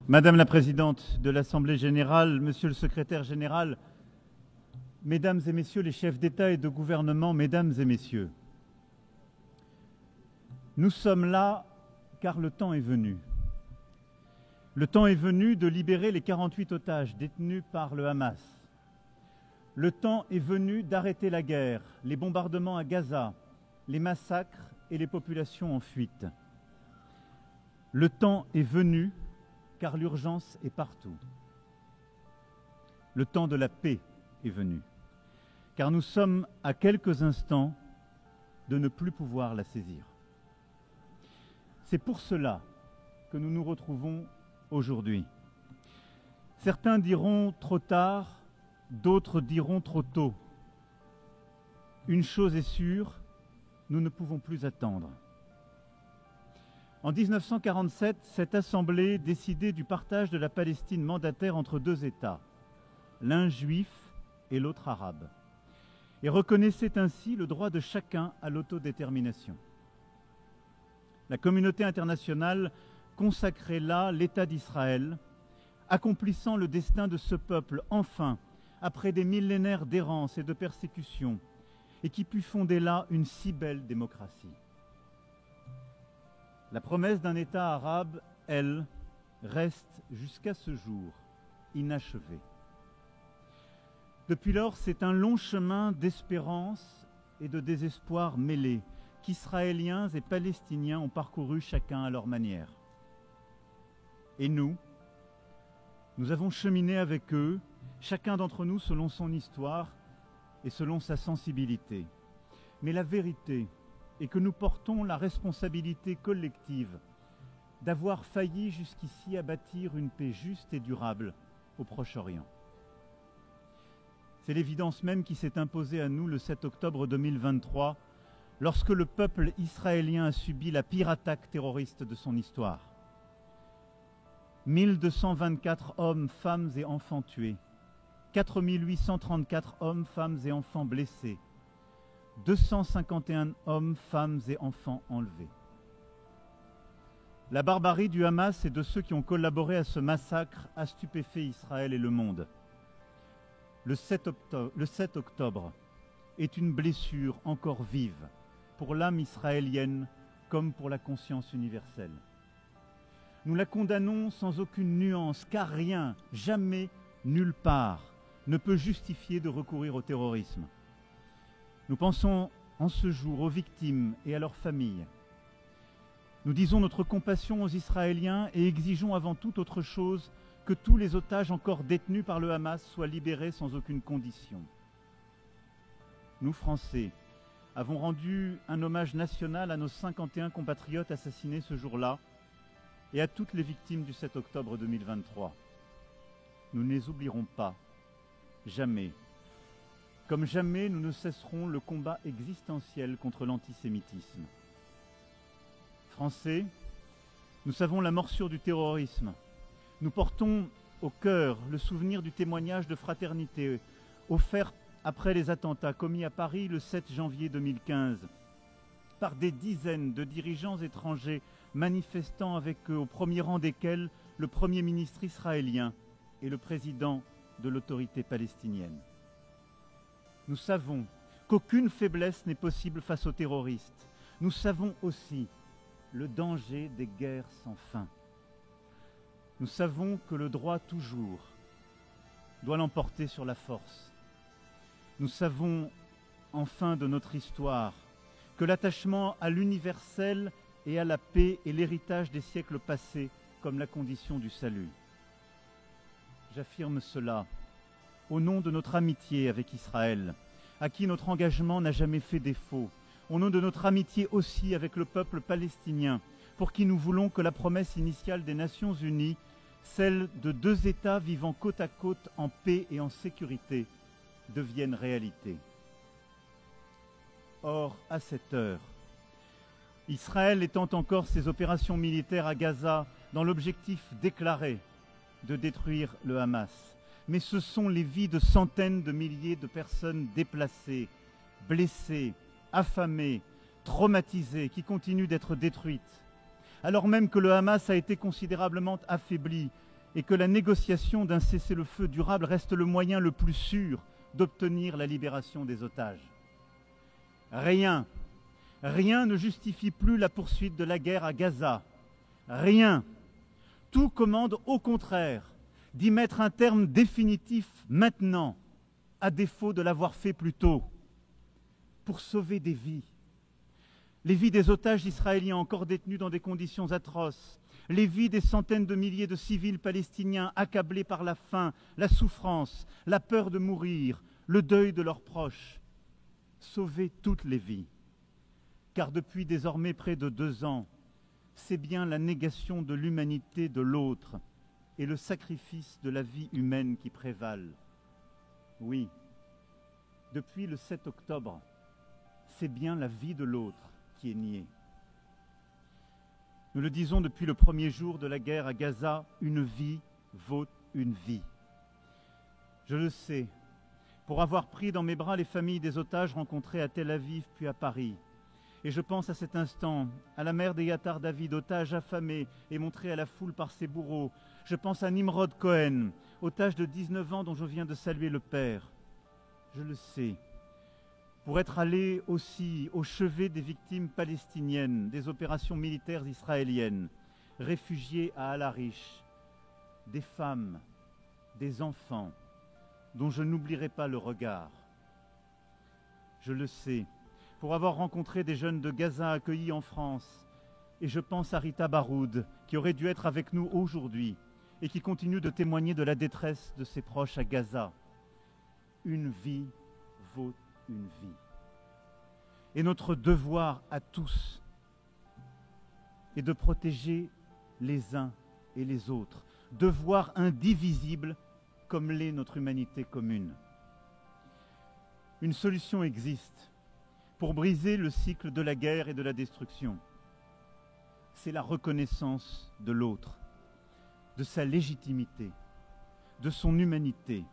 Madame la Présidente de l'Assemblée générale, Monsieur le Secrétaire général, Mesdames et Messieurs les chefs d'État et de gouvernement, Mesdames et Messieurs, nous sommes là car le temps est venu. Le temps est venu de libérer les 48 otages détenus par le Hamas. Le temps est venu d'arrêter la guerre, les bombardements à Gaza, les massacres et les populations en fuite. Le temps est venu car l'urgence est partout. Le temps de la paix est venu, car nous sommes à quelques instants de ne plus pouvoir la saisir. C'est pour cela que nous nous retrouvons aujourd'hui. Certains diront trop tard, d'autres diront trop tôt. Une chose est sûre, nous ne pouvons plus attendre. En 1947, cette Assemblée décidait du partage de la Palestine mandataire entre deux États, l'un juif et l'autre arabe, et reconnaissait ainsi le droit de chacun à l'autodétermination. La communauté internationale consacrait là l'État d'Israël, accomplissant le destin de ce peuple, enfin, après des millénaires d'errance et de persécution, et qui put fonder là une si belle démocratie. La promesse d'un État arabe, elle, reste jusqu'à ce jour inachevée. Depuis lors, c'est un long chemin d'espérance et de désespoir mêlés qu'Israéliens et Palestiniens ont parcouru chacun à leur manière. Et nous avons cheminé avec eux, chacun d'entre nous selon son histoire et selon sa sensibilité. Mais la vérité est que nous portons la responsabilité collective d'avoir failli jusqu'ici à bâtir une paix juste et durable au Proche-Orient. C'est l'évidence même qui s'est imposée à nous le 7 octobre 2023, lorsque le peuple israélien a subi la pire attaque terroriste de son histoire. 1224 hommes, femmes et enfants tués, 4834 hommes, femmes et enfants blessés, 251 hommes, femmes et enfants enlevés. La barbarie du Hamas et de ceux qui ont collaboré à ce massacre a stupéfait Israël et le monde. Le 7 octobre est une blessure encore vive pour l'âme israélienne comme pour la conscience universelle. Nous la condamnons sans aucune nuance, car rien, jamais, nulle part, ne peut justifier de recourir au terrorisme. Nous pensons en ce jour aux victimes et à leurs familles. Nous disons notre compassion aux Israéliens et exigeons avant toute autre chose que tous les otages encore détenus par le Hamas soient libérés sans aucune condition. Nous, Français, avons rendu un hommage national à nos 51 compatriotes assassinés ce jour-là et à toutes les victimes du 7 octobre 2023. Nous ne les oublierons pas, jamais. Comme jamais, nous ne cesserons le combat existentiel contre l'antisémitisme. Français, nous savons la morsure du terrorisme. Nous portons au cœur le souvenir du témoignage de fraternité offert après les attentats commis à Paris le 7 janvier 2015 par des dizaines de dirigeants étrangers manifestant avec eux, au premier rang desquels le Premier ministre israélien et le président de l'autorité palestinienne. Nous savons qu'aucune faiblesse n'est possible face aux terroristes. Nous savons aussi le danger des guerres sans fin. Nous savons que le droit toujours doit l'emporter sur la force. Nous savons enfin de notre histoire que l'attachement à l'universel et à la paix est l'héritage des siècles passés comme la condition du salut. J'affirme cela au nom de notre amitié avec Israël, à qui notre engagement n'a jamais fait défaut, au nom de notre amitié aussi avec le peuple palestinien, pour qui nous voulons que la promesse initiale des Nations Unies, celle de deux États vivant côte à côte en paix et en sécurité, devienne réalité. Or, à cette heure, Israël étend encore ses opérations militaires à Gaza dans l'objectif déclaré de détruire le Hamas. Mais ce sont les vies de centaines de milliers de personnes déplacées, blessées, affamées, traumatisées, qui continuent d'être détruites. Alors même que le Hamas a été considérablement affaibli et que la négociation d'un cessez-le-feu durable reste le moyen le plus sûr d'obtenir la libération des otages. Rien ne justifie plus la poursuite de la guerre à Gaza. Rien. Tout commande au contraire d'y mettre un terme définitif maintenant, à défaut de l'avoir fait plus tôt, pour sauver des vies. Les vies des otages israéliens encore détenus dans des conditions atroces, les vies des centaines de milliers de civils palestiniens accablés par la faim, la souffrance, la peur de mourir, le deuil de leurs proches. Sauver toutes les vies. Car depuis désormais près de 2 ans, c'est bien la négation de l'humanité de l'autre et le sacrifice de la vie humaine qui prévalent. Oui, depuis le 7 octobre, c'est bien la vie de l'autre qui est niée. Nous le disons depuis le premier jour de la guerre à Gaza, une vie vaut une vie. Je le sais, pour avoir pris dans mes bras les familles des otages rencontrés à Tel Aviv puis à Paris. Et je pense à cet instant à la mère d'Eyatar David, otage affamé et montré à la foule par ses bourreaux. Je pense à Nimrod Cohen, otage de 19 ans dont je viens de saluer le père. Je le sais, pour être allé aussi au chevet des victimes palestiniennes des opérations militaires israéliennes, réfugiés à Al-Arish, des femmes, des enfants, dont je n'oublierai pas le regard. Je le sais, pour avoir rencontré des jeunes de Gaza accueillis en France, et je pense à Rita Baroud, qui aurait dû être avec nous aujourd'hui, et qui continue de témoigner de la détresse de ses proches à Gaza. Une vie vaut une vie. Et notre devoir à tous est de protéger les uns et les autres, devoir indivisible comme l'est notre humanité commune. Une solution existe pour briser le cycle de la guerre et de la destruction. C'est la reconnaissance de l'autre, de sa légitimité, de son humanité,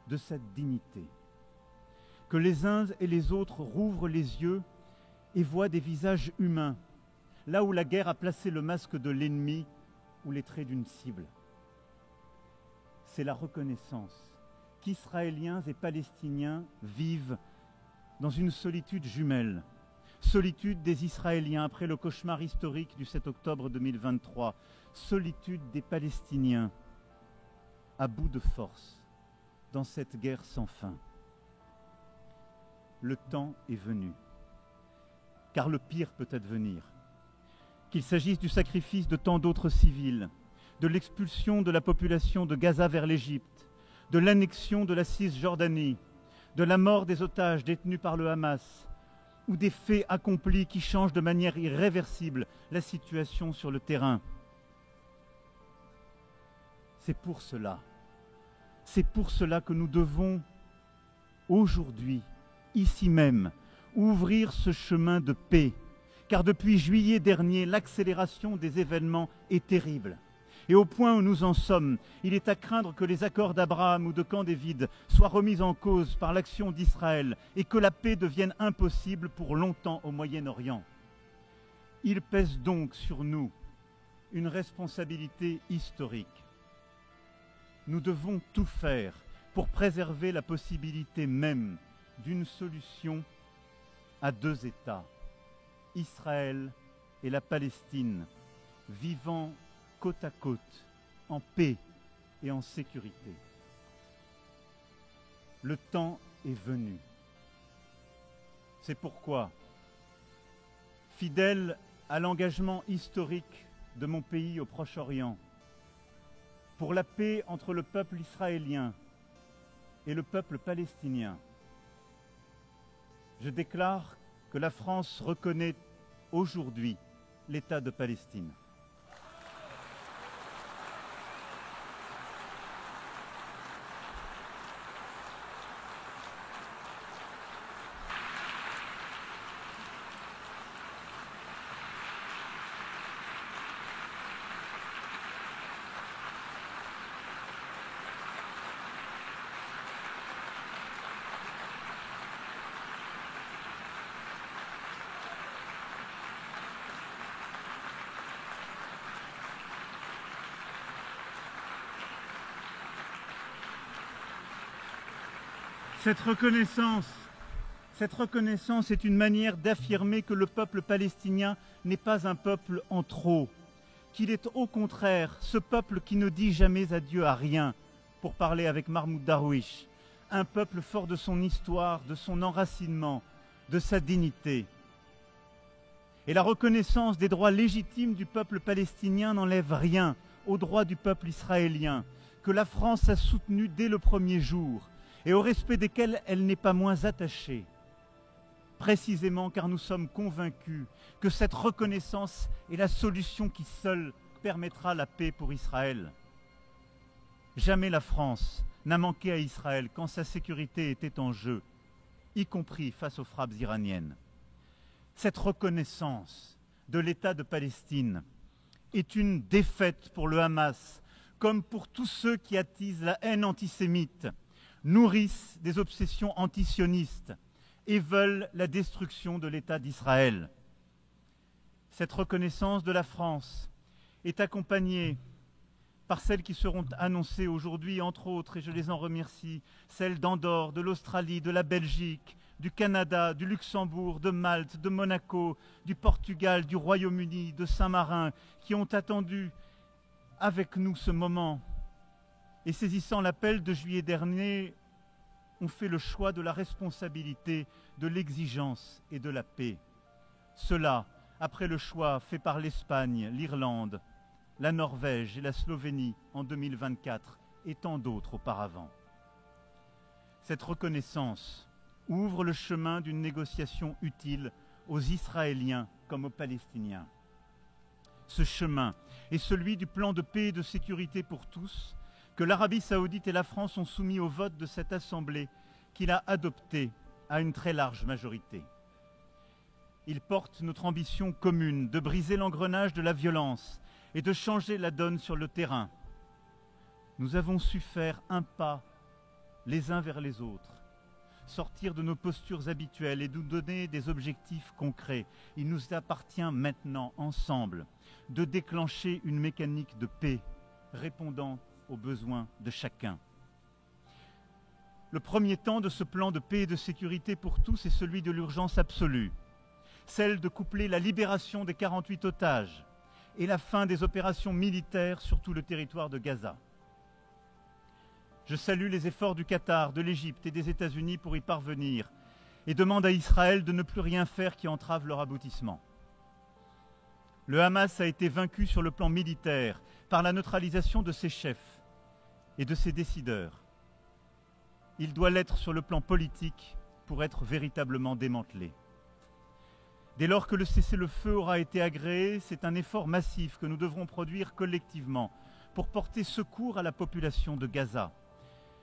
de sa dignité. Que les uns et les autres rouvrent les yeux et voient des visages humains, là où la guerre a placé le masque de l'ennemi ou les traits d'une cible. C'est la reconnaissance qu'Israéliens et Palestiniens vivent dans une solitude jumelle, solitude des Israéliens après le cauchemar historique du 7 octobre 2023, solitude des Palestiniens à bout de force dans cette guerre sans fin. Le temps est venu, car le pire peut advenir. Qu'il s'agisse du sacrifice de tant d'autres civils, de l'expulsion de la population de Gaza vers l'Égypte, de l'annexion de la Cisjordanie, de la mort des otages détenus par le Hamas, ou des faits accomplis qui changent de manière irréversible la situation sur le terrain. C'est pour cela que nous devons aujourd'hui, ici même, ouvrir ce chemin de paix, car depuis juillet dernier, l'accélération des événements est terrible. Et au point où nous en sommes, il est à craindre que les accords d'Abraham ou de Camp David soient remis en cause par l'action d'Israël et que la paix devienne impossible pour longtemps au Moyen-Orient. Il pèse donc sur nous une responsabilité historique. Nous devons tout faire pour préserver la possibilité même d'une solution à 2 États, Israël et la Palestine, vivant côte à côte, en paix et en sécurité. Le temps est venu. C'est pourquoi, fidèle à l'engagement historique de mon pays au Proche-Orient, pour la paix entre le peuple israélien et le peuple palestinien, je déclare que la France reconnaît aujourd'hui l'État de Palestine. Cette reconnaissance est une manière d'affirmer que le peuple palestinien n'est pas un peuple en trop, qu'il est au contraire ce peuple qui ne dit jamais adieu à rien, pour parler avec Mahmoud Darwish, un peuple fort de son histoire, de son enracinement, de sa dignité. Et la reconnaissance des droits légitimes du peuple palestinien n'enlève rien aux droits du peuple israélien, que la France a soutenu dès le premier jour et au respect desquels elle n'est pas moins attachée. Précisément car nous sommes convaincus que cette reconnaissance est la solution qui seule permettra la paix pour Israël. Jamais la France n'a manqué à Israël quand sa sécurité était en jeu, y compris face aux frappes iraniennes. Cette reconnaissance de l'État de Palestine est une défaite pour le Hamas, comme pour tous ceux qui attisent la haine antisémite, nourrissent des obsessions antisionistes et veulent la destruction de l'État d'Israël. Cette reconnaissance de la France est accompagnée par celles qui seront annoncées aujourd'hui, entre autres, et je les en remercie, celles d'Andorre, de l'Australie, de la Belgique, du Canada, du Luxembourg, de Malte, de Monaco, du Portugal, du Royaume-Uni, de Saint-Marin, qui ont attendu avec nous ce moment et saisissant l'appel de juillet dernier, ont fait le choix de la responsabilité, de l'exigence et de la paix. Cela, après le choix fait par l'Espagne, l'Irlande, la Norvège et la Slovénie en 2024 et tant d'autres auparavant. Cette reconnaissance ouvre le chemin d'une négociation utile aux Israéliens comme aux Palestiniens. Ce chemin est celui du plan de paix et de sécurité pour tous que l'Arabie saoudite et la France ont soumis au vote de cette Assemblée qu'il a adopté à une très large majorité. Il porte notre ambition commune de briser l'engrenage de la violence et de changer la donne sur le terrain. Nous avons su faire un pas les uns vers les autres, sortir de nos postures habituelles et nous donner des objectifs concrets. Il nous appartient maintenant, ensemble, de déclencher une mécanique de paix répondant aux besoins de chacun. Le premier temps de ce plan de paix et de sécurité pour tous est celui de l'urgence absolue, celle de coupler la libération des 48 otages et la fin des opérations militaires sur tout le territoire de Gaza. Je salue les efforts du Qatar, de l'Égypte et des États-Unis pour y parvenir et demande à Israël de ne plus rien faire qui entrave leur aboutissement. Le Hamas a été vaincu sur le plan militaire par la neutralisation de ses chefs et de ses décideurs. Il doit l'être sur le plan politique pour être véritablement démantelé. Dès lors que le cessez-le-feu aura été agréé, c'est un effort massif que nous devrons produire collectivement pour porter secours à la population de Gaza.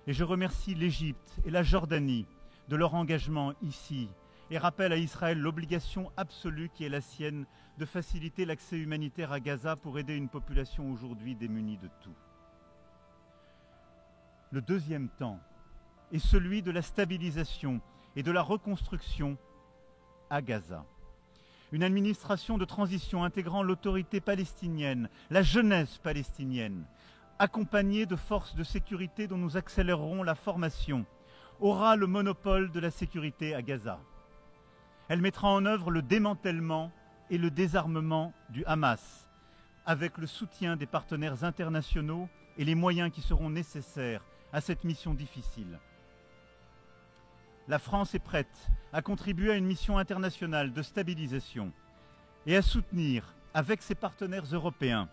Et je remercie l'Égypte et la Jordanie de leur engagement ici et rappelle à Israël l'obligation absolue qui est la sienne de faciliter l'accès humanitaire à Gaza pour aider une population aujourd'hui démunie de tout. Le deuxième temps est celui de la stabilisation et de la reconstruction à Gaza. Une administration de transition intégrant l'autorité palestinienne, la jeunesse palestinienne, accompagnée de forces de sécurité dont nous accélérerons la formation, aura le monopole de la sécurité à Gaza. Elle mettra en œuvre le démantèlement et le désarmement du Hamas, avec le soutien des partenaires internationaux et les moyens qui seront nécessaires à cette mission difficile. La France est prête à contribuer à une mission internationale de stabilisation et à soutenir, avec ses partenaires européens,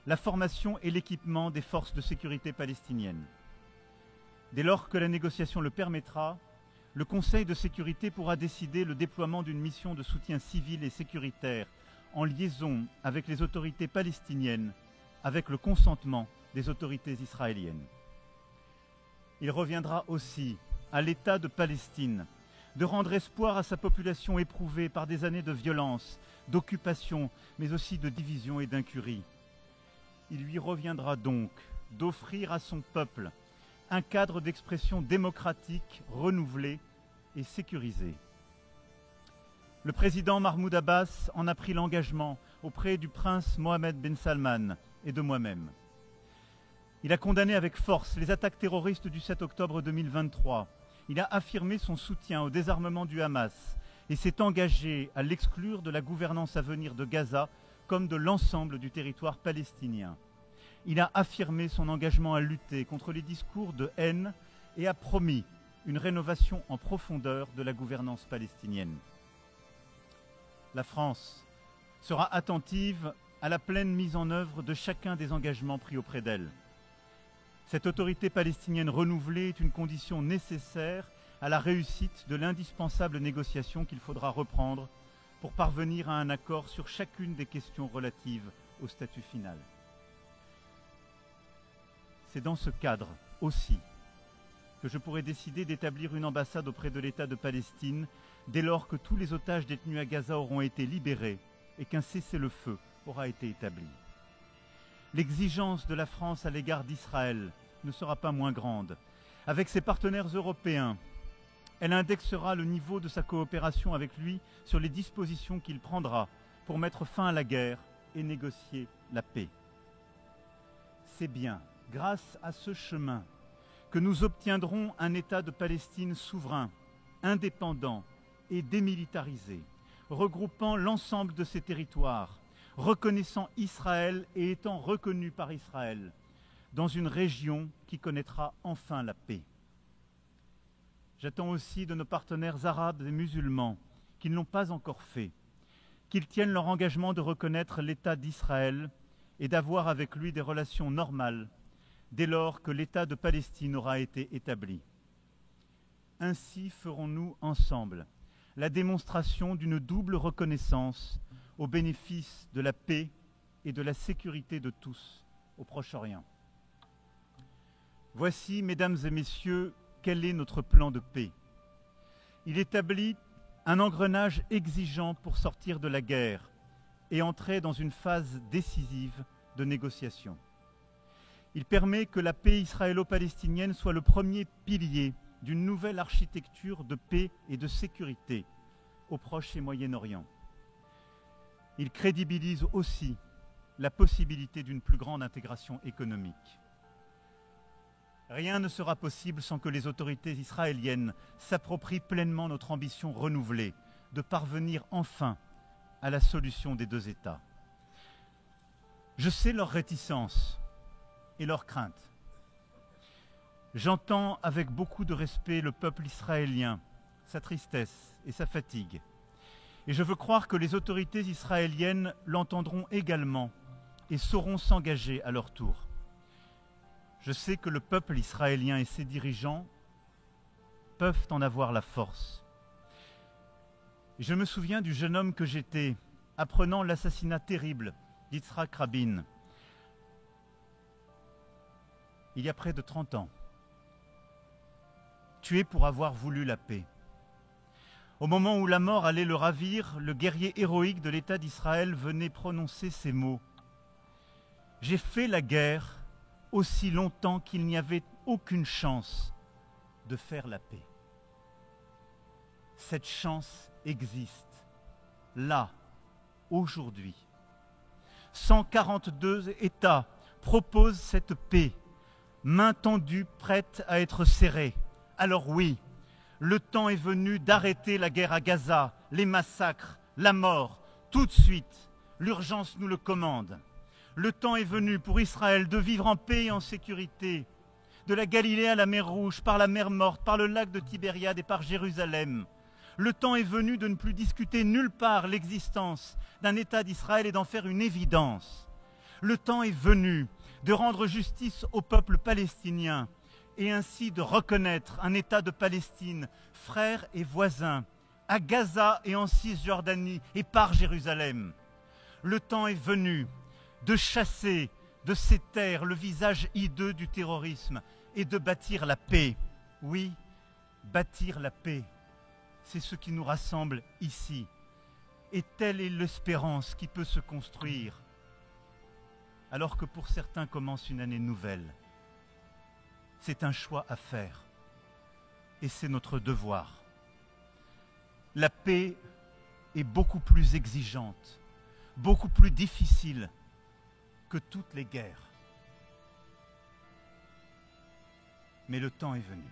la formation et l'équipement des forces de sécurité palestiniennes. Dès lors que la négociation le permettra, le Conseil de sécurité pourra décider le déploiement d'une mission de soutien civil et sécuritaire en liaison avec les autorités palestiniennes, avec le consentement des autorités israéliennes. Il reviendra aussi à l'État de Palestine de rendre espoir à sa population éprouvée par des années de violence, d'occupation, mais aussi de division et d'incurie. Il lui reviendra donc d'offrir à son peuple un cadre d'expression démocratique, renouvelé et sécurisé. Le président Mahmoud Abbas en a pris l'engagement auprès du prince Mohammed Ben Salman et de moi-même. Il a condamné avec force les attaques terroristes du 7 octobre 2023 Il a affirmé son soutien au désarmement du Hamas et s'est engagé à l'exclure de la gouvernance à venir de Gaza comme de l'ensemble du territoire palestinien. Il a affirmé son engagement à lutter contre les discours de haine et a promis une rénovation en profondeur de la gouvernance palestinienne. La France sera attentive à la pleine mise en œuvre de chacun des engagements pris auprès d'elle. Cette autorité palestinienne renouvelée est une condition nécessaire à la réussite de l'indispensable négociation qu'il faudra reprendre pour parvenir à un accord sur chacune des questions relatives au statut final. C'est dans ce cadre aussi que je pourrais décider d'établir une ambassade auprès de l'État de Palestine dès lors que tous les otages détenus à Gaza auront été libérés et qu'un cessez-le-feu aura été établi. L'exigence de la France à l'égard d'Israël ne sera pas moins grande. Avec ses partenaires européens, elle indexera le niveau de sa coopération avec lui sur les dispositions qu'il prendra pour mettre fin à la guerre et négocier la paix. C'est bien grâce à ce chemin que nous obtiendrons un État de Palestine souverain, indépendant et démilitarisé, regroupant l'ensemble de ses territoires, reconnaissant Israël et étant reconnu par Israël, dans une région qui connaîtra enfin la paix. J'attends aussi de nos partenaires arabes et musulmans, qui ne l'ont pas encore fait, qu'ils tiennent leur engagement de reconnaître l'État d'Israël et d'avoir avec lui des relations normales dès lors que l'État de Palestine aura été établi. Ainsi ferons-nous ensemble la démonstration d'une double reconnaissance au bénéfice de la paix et de la sécurité de tous au Proche-Orient. Voici, mesdames et messieurs, quel est notre plan de paix. Il établit un engrenage exigeant pour sortir de la guerre et entrer dans une phase décisive de négociation. Il permet que la paix israélo-palestinienne soit le premier pilier d'une nouvelle architecture de paix et de sécurité au Proche et Moyen-Orient. Il crédibilise aussi la possibilité d'une plus grande intégration économique. Rien ne sera possible sans que les autorités israéliennes s'approprient pleinement notre ambition renouvelée de parvenir enfin à la solution des deux États. Je sais leur réticence et leur crainte. J'entends avec beaucoup de respect le peuple israélien, sa tristesse et sa fatigue. Et je veux croire que les autorités israéliennes l'entendront également et sauront s'engager à leur tour. Je sais que le peuple israélien et ses dirigeants peuvent en avoir la force. Et je me souviens du jeune homme que j'étais, apprenant l'assassinat terrible d'Yitzhak Rabin, il y a près de 30 ans, tué pour avoir voulu la paix. Au moment où la mort allait le ravir, le guerrier héroïque de l'État d'Israël venait prononcer ces mots. « J'ai fait la guerre aussi longtemps qu'il n'y avait aucune chance de faire la paix. » Cette chance existe, là, aujourd'hui. 142 États proposent cette paix, main tendue, prête à être serrée. Alors oui, le temps est venu d'arrêter la guerre à Gaza, les massacres, la mort, tout de suite. L'urgence nous le commande. Le temps est venu pour Israël de vivre en paix et en sécurité, de la Galilée à la mer Rouge, par la mer Morte, par le lac de Tibériade et par Jérusalem. Le temps est venu de ne plus discuter nulle part l'existence d'un État d'Israël et d'en faire une évidence. Le temps est venu de rendre justice au peuple palestinien et ainsi de reconnaître un État de Palestine, frère et voisin, à Gaza et en Cisjordanie et par Jérusalem. Le temps est venu de chasser de ces terres le visage hideux du terrorisme et de bâtir la paix. Oui, bâtir la paix, c'est ce qui nous rassemble ici. Et telle est l'espérance qui peut se construire, alors que pour certains commence une année nouvelle. C'est un choix à faire, et c'est notre devoir. La paix est beaucoup plus exigeante, beaucoup plus difficile que toutes les guerres. Mais le temps est venu.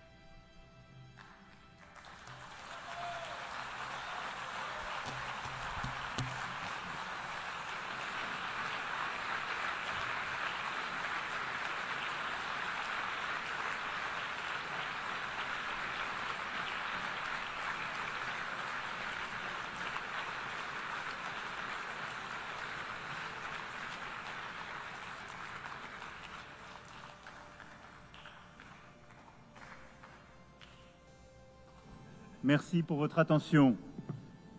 Merci pour votre attention.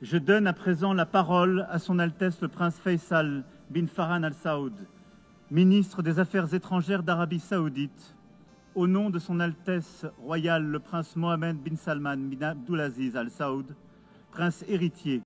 Je donne à présent la parole à Son Altesse le Prince Faisal bin Farhan Al Saoud, ministre des Affaires étrangères d'Arabie Saoudite, au nom de Son Altesse royale le Prince Mohammed bin Salman bin Abdulaziz Al Saoud, prince héritier